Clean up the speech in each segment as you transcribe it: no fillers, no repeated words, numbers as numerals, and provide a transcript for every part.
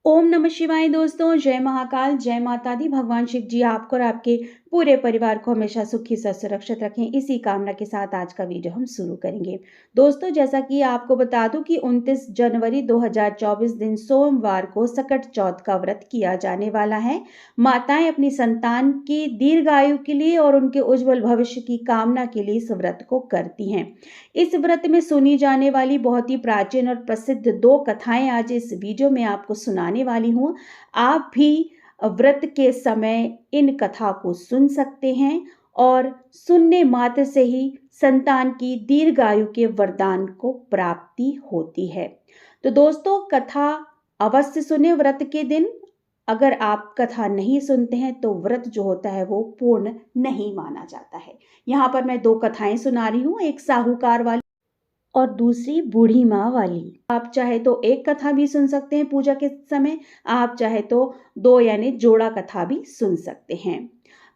ओम नमः शिवाय दोस्तों, जय महाकाल, जय माता दी। भगवान शिव जी आपको और आपके पूरे परिवार को हमेशा सुखी सुरक्षित रखें। इसी कामना के साथ आज का वीडियो हम शुरू करेंगे। दोस्तों, जैसा कि आपको बता दूं कि 29 जनवरी 2024 दिन सोमवार को सकट चौथ का व्रत किया जाने वाला है। माताएं अपनी संतान के दीर्घायु के लिए और उनके उज्जवल भविष्य की कामना के लिए इस व्रत को करती हैं। इस व्रत में सुनी जाने वाली बहुत ही प्राचीन और प्रसिद्ध दो कथाएं आज इस वीडियो में आपको सुनाने वाली हूँ। आप भी व्रत के समय इन कथा को सुन सकते हैं और सुनने मात्र से ही संतान की दीर्घायु के वरदान को प्राप्ति होती है। तो दोस्तों, कथा अवश्य सुने व्रत के दिन। अगर आप कथा नहीं सुनते हैं तो व्रत जो होता है वो पूर्ण नहीं माना जाता है। यहाँ पर मैं दो कथाएं सुना रही हूँ, एक साहूकार वाली और दूसरी बूढ़ी माँ वाली। आप चाहे तो एक कथा भी सुन सकते हैं पूजा के समय, आप चाहे तो दो यानी जोड़ा कथा भी सुन सकते हैं।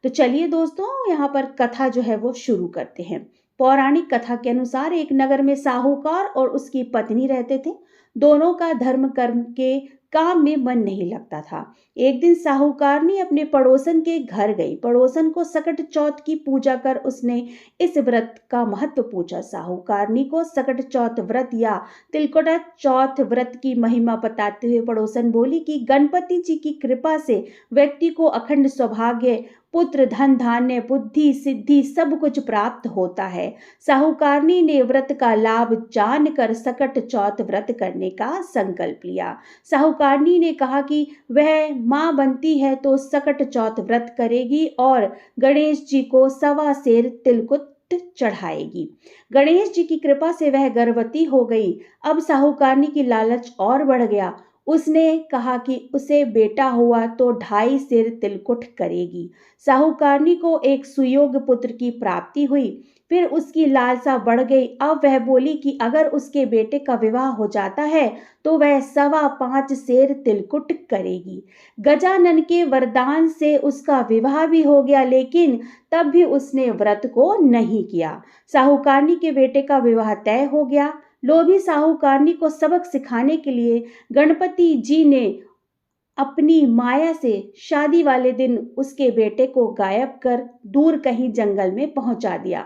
तो चलिए दोस्तों, यहाँ पर कथा जो है वो शुरू करते हैं। पौराणिक कथा के अनुसार एक नगर में साहूकार और उसकी पत्नी रहते थे। दोनों का धर्म कर्म के काम में मन नहीं लगता था। एक दिन साहूकारनी अपने पड़ोसन के घर गई। पड़ोसन को सकट चौथ की पूजा कर उसने इस व्रत का महत्व पूछा। साहूकारनी को सकट चौथ व्रत या तिलकुट चौथ व्रत की महिमा बताते हुए पड़ोसन बोली कि गणपति जी की कृपा से व्यक्ति को अखंड सौभाग्य, पुत्र, धन धान्य, बुद्धि, सिद्धि सब कुछ प्राप्त होता है। साहूकारनी ने व्रत का लाभ जानकर सकट चौथ व्रत करने का संकल्प लिया। साहूकारनी ने कहा कि वह मां बनती है तो सकट चौथ व्रत करेगी और गणेश जी को 1.25 सेर तिलकुट चढ़ाएगी। गणेश जी की कृपा से वह गर्भवती हो गई। अब साहूकारनी की लालच और बढ़ गया। उसने कहा कि उसे बेटा हुआ तो 2.5 सेर तिलकुट करेगी। साहूकारनी को एक सुयोग्य पुत्र की प्राप्ति हुई। फिर उसकी लालसा बढ़ गई। अब वह बोली कि अगर उसके बेटे का विवाह हो जाता है तो वह 5.25 सेर तिलकुट करेगी। गजानन के वरदान से उसका विवाह भी हो गया, लेकिन तब भी उसने व्रत को नहीं किया। साहूकारनी के बेटे का विवाह तय हो गया। लोभी साहूकारनी को सबक सिखाने के लिए गणपति जी ने अपनी माया से शादी वाले दिन उसके बेटे को गायब कर दूर कहीं जंगल में पहुंचा दिया।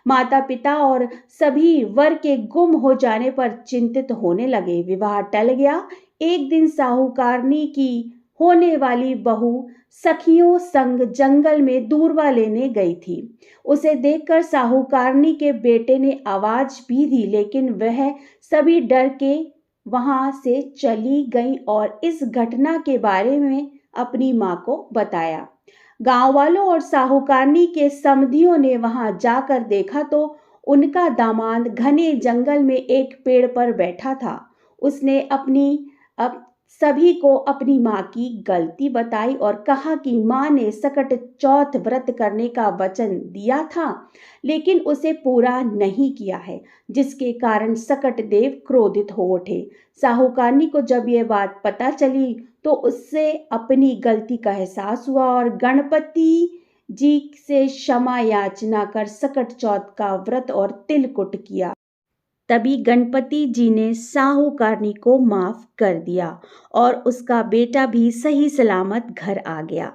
माता पिता और सभी वर के गुम हो जाने पर चिंतित होने लगे। विवाह टल गया। एक दिन साहूकारनी की होने वाली बहू सखियों संग जंगल में दूरवा लेने गई थी। उसे देखकर साहूकारनी के बेटे ने आवाज भी दी, लेकिन वह सभी डर के वहां से चली गई और इस घटना के बारे में अपनी मां को बताया। गांव वालों और साहूकारनी के समधियों ने वहां जाकर देखा तो उनका दामाद घने जंगल में एक पेड़ पर बैठा था। उसने सभी को अपनी मां की गलती बताई और कहा कि मां ने सकट चौथ व्रत करने का वचन दिया था, लेकिन उसे पूरा नहीं किया है, जिसके कारण सकट देव क्रोधित हो उठे। साहूकारनी को जब यह बात पता चली तो उससे अपनी गलती का एहसास हुआ और गणपति जी से क्षमा याचना कर सकट चौथ का व्रत और तिलकुट किया। तभी गणपति जी ने साहूकारनी को माफ कर दिया और उसका बेटा भी सही सलामत घर आ गया।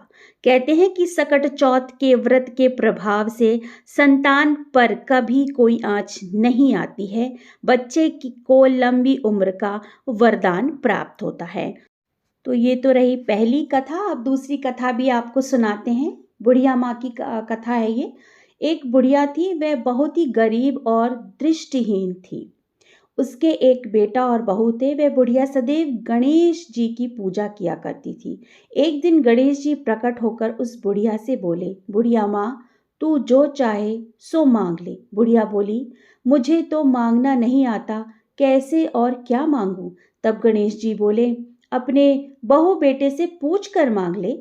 कहते हैं कि सकट चौथ के व्रत के प्रभाव से संतान पर कभी कोई आंच नहीं आती है। बच्चे को लंबी उम्र का वरदान प्राप्त होता है। तो ये तो रही पहली कथा। अब दूसरी कथा भी आपको सुनाते हैं। बुढ़िया माँ की कथा है ये। एक बुढ़िया थी, वह बहुत ही गरीब और दृष्टिहीन थी। उसके एक बेटा और बहू थे। वह बुढ़िया सदैव गणेश जी की पूजा किया करती थी। एक दिन गणेश जी प्रकट होकर उस बुढ़िया से बोले, बुढ़िया माँ, तू जो चाहे सो मांग ले। बुढ़िया बोली, मुझे तो मांगना नहीं आता, कैसे और क्या मांगूं? तब गणेश जी बोले, अपने बहू बेटे से पूछ कर मांग ले।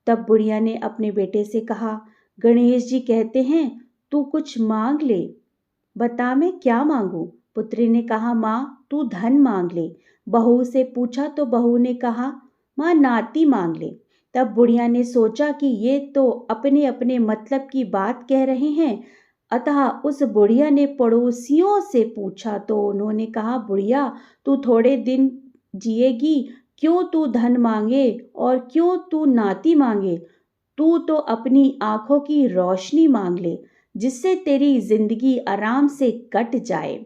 तब बुढ़िया ने अपने बेटे से कहा, गणेश जी कहते हैं तू कुछ मांग ले, बता मैं क्या मांगू? पुत्री ने कहा, माँ तू धन मांग ले। बहू से पूछा तो बहू ने कहा, माँ नाती मांग ले। तब बुढ़िया ने सोचा कि ये तो अपने अपने मतलब की बात कह रहे हैं। अतः उस बुढ़िया ने पड़ोसियों से पूछा तो उन्होंने कहा, बुढ़िया तू थोड़े दिन जिएगी क्यों तू धन मांगे और क्यों तू नाती मांगे, तू तो अपनी आंखों की रोशनी मांग ले, जिससे तेरी जिंदगी आराम से कट जाए।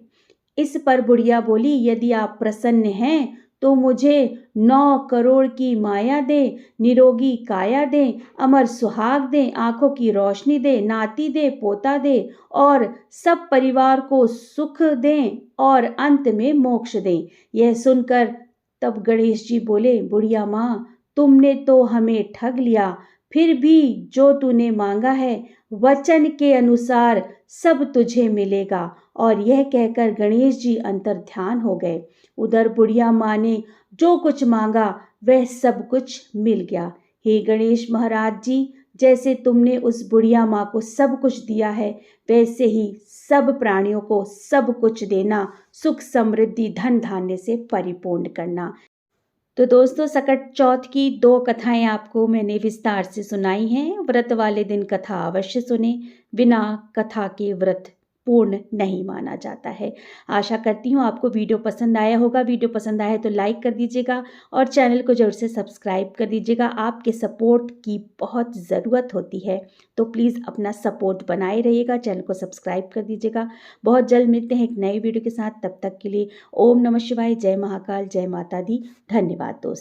इस पर बुढ़िया बोली, यदि आप प्रसन्न हैं तो मुझे 9 करोड़ की माया दे, निरोगी काया दे, अमर सुहाग दे, आंखों की रोशनी दे, नाती दे, पोता दे और सब परिवार को सुख दें और अंत में मोक्ष दें। यह सुनकर तब गणेश जी बोले, बुढ़िया माँ, तुमने तो हमें ठग लिया, फिर भी जो तूने मांगा है वचन के अनुसार सब तुझे मिलेगा। और यह कहकर गणेश जी अंतर्ध्यान हो गए। उधर बुढ़िया माँ ने जो कुछ मांगा वह सब कुछ मिल गया। हे गणेश महाराज जी, जैसे तुमने उस बुढ़िया माँ को सब कुछ दिया है, वैसे ही सब प्राणियों को सब कुछ देना, सुख समृद्धि धन धान्य से परिपूर्ण करना। तो दोस्तों, सकट चौथ की 2 कथाएं आपको मैंने विस्तार से सुनाई हैं। व्रत वाले दिन कथा अवश्य सुने, बिना कथा के व्रत पूर्ण नहीं माना जाता है। आशा करती हूँ आपको वीडियो पसंद आया होगा। वीडियो पसंद आया तो लाइक कर दीजिएगा और चैनल को ज़रूर से सब्सक्राइब कर दीजिएगा। आपके सपोर्ट की बहुत ज़रूरत होती है, तो प्लीज़ अपना सपोर्ट बनाए रहिएगा, चैनल को सब्सक्राइब कर दीजिएगा। बहुत जल्द मिलते हैं एक नई वीडियो के साथ, तब तक के लिए ओम नमः शिवाय, जय महाकाल, जय माता दी। धन्यवाद दोस्तों।